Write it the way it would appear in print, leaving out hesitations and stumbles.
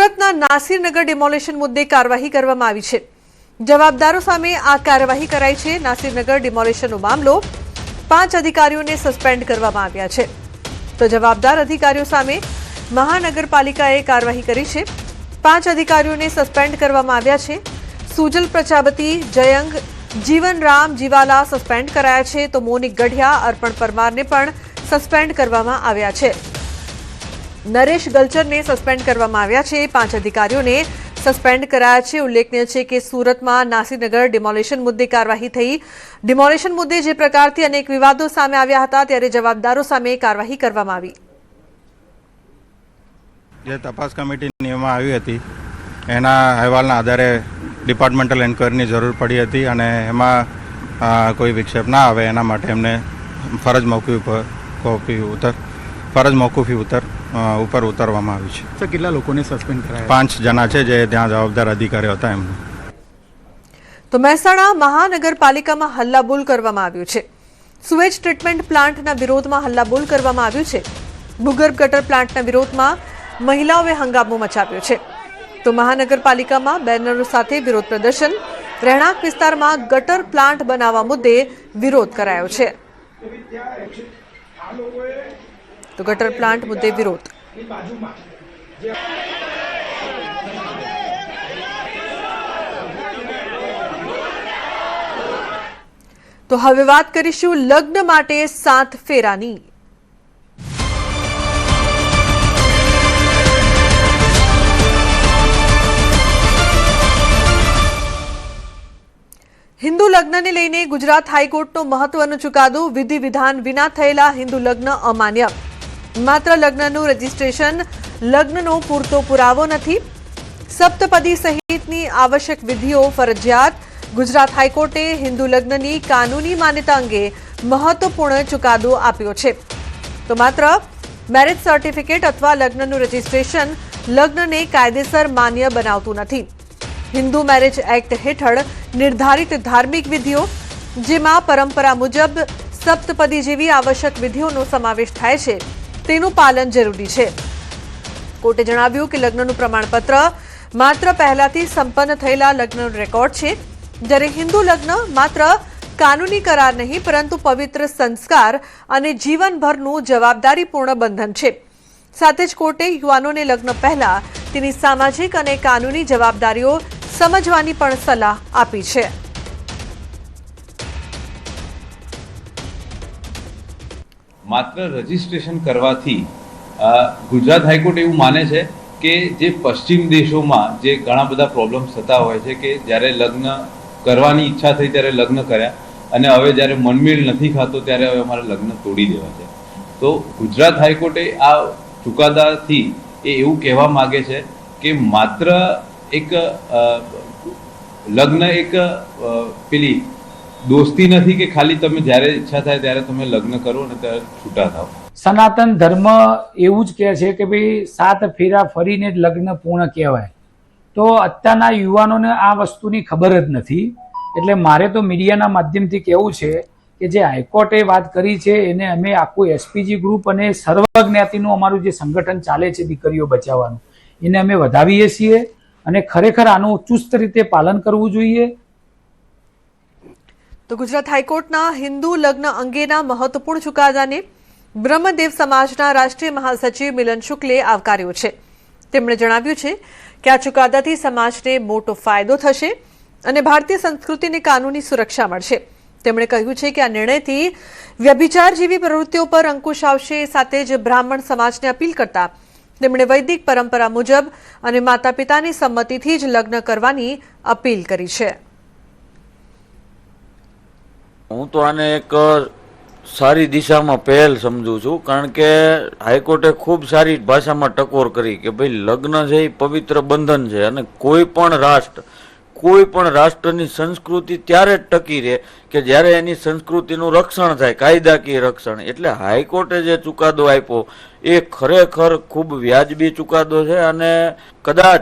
સુરતના નાસિરનગર ડિમોલેશન મુદ્દે કાર્યવાહી કરવામાં આવી છે। જવાબદારો સામે આ કાર્યવાહી કરાઈ છે। નાસિરનગર ડિમોલેશનનો મામલો 5 અધિકારીઓને સસ્પેન્ડ કરવામાં આવ્યા છે। તો જવાબદાર અધિકારીઓ સામે મહાનગરપાલિકાએ કાર્યવાહી કરી છે। 5 અધિકારીઓને સસ્પેન્ડ કરવામાં આવ્યા છે। સુજલ પ્રજાપતિ, જયંગ, જીવનરામ જીવાલા સસ્પેન્ડ કરાયા છે। તો મોનિક ગઢિયા, અર્પણ પરમારને પણ સસ્પેન્ડ કરવામાં આવ્યા છે। નરેશ ગલચરને સસ્પેન્ડ કરવામાં આવ્યા છે। 5 અધિકારીઓને સસ્પેન્ડ કરાયા છે। ઉલ્લેખનીય છે કે સુરતમાં નાસિરનગર ડિમોલેશન મુદ્દે કાર્યવાહી થઈ। ડિમોલેશન મુદ્દે જે પ્રકારથી અનેક વિવાદો સામે આવ્યા હતા ત્યારે જવાબદારો સામે કાર્યવાહી કરવામાં આવી। જે તપાસ કમિટી નિયમમાં આવી હતી એના અહેવાલના આધારે ડિપાર્ટમેન્ટલ એન્ક્વાયરીની જરૂર પડી હતી અને એમાં કોઈ વિક્ષેપ ના આવે એના માટે એમને ફરજ મોકૂફી ઉપર ઉતારવામાં આવી છે। સર, કેટલા લોકોને સસ્પેન્ડ કરાયા? 5 જણા છે જે ત્યાં જવાબદાર અધિકારીઓ હતા એમને। તો મહેસાણા મહાનગરપાલિકામાં હલ્લાબોલ કરવામાં આવ્યું છે। સુએજ ટ્રીટમેન્ટ પ્લાન્ટના વિરોધમાં હલ્લાબોલ કરવામાં આવ્યું છે। ભૂગર્ભ ગટર પ્લાન્ટના વિરોધમાં મહિલાઓએ હંગામો મચાવ્યો છે। તો મહાનગરપાલિકામાં બેનરો સાથે વિરોધ પ્રદર્શન। રહેણાંક વિસ્તારમાં ગટર પ્લાન્ટ બનાવવા મુદ્દે વિરોધ કરાયો છે। તો ગટર પ્લાન્ટ મુદ્દે વિરોધ। તો હવે વાત કરીશું લગ્ન માટે 7 ફેરાની। હિન્દુ લગ્નને લઈને ગુજરાત હાઈકોર્ટનો મહત્વનો ચુકાદો। વિધિ વિધાન વિના થયેલા હિન્દુ લગ્ન અમાન્ય। માત્ર લગ્નનું રજીસ્ટ્રેશન લગ્નનો પૂરતો પુરાવો નથી। સપ્તપદી સહિતની આવશ્યક વિધિઓ ફરજિયાત। ગુજરાત હાઈકોર્ટે હિન્દુ લગ્નની કાનૂની માન્યતા અંગે મહત્વપૂર્ણ ચુકાદો આપ્યો છે। તો માત્ર મેરેજ સર્ટિફિકેટ અથવા લગ્નનું રજીસ્ટ્રેશન લગ્નને કાયદેસર માન્ય બનાવતું નથી। હિન્દુ મેરેજ એક્ટ હેઠળ નિર્ધારિત ધાર્મિક વિધિઓ જેમાં પરંપરા મુજબ સપ્તપદી જેવી આવશ્યક વિધિઓનો સમાવેશ થાય છે તેનું પાલન જરૂરી છે। કોર્ટે જણાવ્યું કે લગ્નનું પ્રમાણપત્ર માત્ર પહેલાથી સંપન્ન થયેલા લગ્નનો રેકોર્ડ છે, જ્યારે હિન્દુ લગ્ન માત્ર કાનૂની કરાર નહીં પરંતુ પવિત્ર સંસ્કાર અને જીવનભરનું જવાબદારીપૂર્ણ બંધન છે। સાથે જ કોર્ટે યુવાનોને લગ્ન પહેલા તેની સામાજિક અને કાનૂની જવાબદારીઓ સમજવાની પણ સલાહ આપી છે। માત્ર રજીસ્ટ્રેશન કરવાથી ગુજરાત હાઈકોર્ટ એવું માને છે કે જે પશ્ચિમ દેશોમાં જે ઘણા બધા પ્રોબ્લેમ્સ થતા હોય છે કે જ્યારે લગ્ન કરવાની ઈચ્છા થઈ ત્યારે લગ્ન કર્યા અને હવે જ્યારે મનમેળ નથી ખાતો ત્યારે હવે અમારે લગ્ન તોડી દેવા છે। તો ગુજરાત હાઈકોર્ટે આ ચુકાદાથી એ એવું કહેવા માગે છે કે માત્ર એક લગ્ન એક પેલી દોસ્તી નથી કે ખાલી તમે જ્યારે ઈચ્છા થાય ત્યારે તમે લગ્ન કરો અને ત્યારે છૂટા થાવ। સનાતન ધર્મ એવું જ કહે છે કે ભાઈ 7 ફેરા ફરીને જ લગ્ન પૂર્ણ કહેવાય। તો અત્યારના યુવાનોને આ વસ્તુની ખબર જ નથી। એટલે મારે તો મીડિયાના માધ્યમથી કહેવું છે કે જે હાઈકોર્ટે વાત કરી છે એને અમે આખું એસપીજી ગ્રુપ અને સર્વજ્ઞાતિનું અમારું જે સંગઠન ચાલે છે દીકરીઓ બચાવવાનું એને અમે વધાવીએ છીએ અને ખરેખર આનું ચુસ્ત રીતે પાલન કરવું જોઈએ। તો ગુજરાત હાઈકોર્ટના હિન્દુ લગ્ન અંગેના મહત્વપૂર્ણ ચુકાદાને બ્રહ્મદેવ સમાજના રાષ્ટ્રીય મહાસચિવ મિલન શુક્લે આવકાર્યો છે। તેમણે જણાવ્યું છે કે આ ચુકાદાથી સમાજને મોટો ફાયદો થશે અને ભારતીય સંસ્કૃતિને કાનૂની સુરક્ષા મળશે। તેમણે કહ્યું છે કે આ નિર્ણયથી વ્યભિચાર જેવી પ્રવૃત્તિઓ પર અંકુશ આવશે। સાથે જ બ્રાહ્મણ સમાજને અપીલ કરતા તેમણે વૈદિક પરંપરા મુજબ અને માતા પિતાની સંમતિથી જ લગ્ન કરવાની અપીલ કરી છે। હું તો આને એક સારી દિશામાં પહેલ સમજુ છું, કારણ કે હાઈકોર્ટે ખૂબ સારી ભાષામાં ટકોર કરી કે ભાઈ લગ્ન છે એ પવિત્ર બંધન છે અને કોઈ પણ રાષ્ટ્રની સંસ્કૃતિ ત્યારે જ ટકી રહે કે જ્યારે એની સંસ્કૃતિનું રક્ષણ થાય, કાયદાકીય રક્ષણ। એટલે હાઈકોર્ટે જે ચુકાદો આપ્યો એ ખરેખર ખૂબ વ્યાજબી ચુકાદો છે અને કદાચ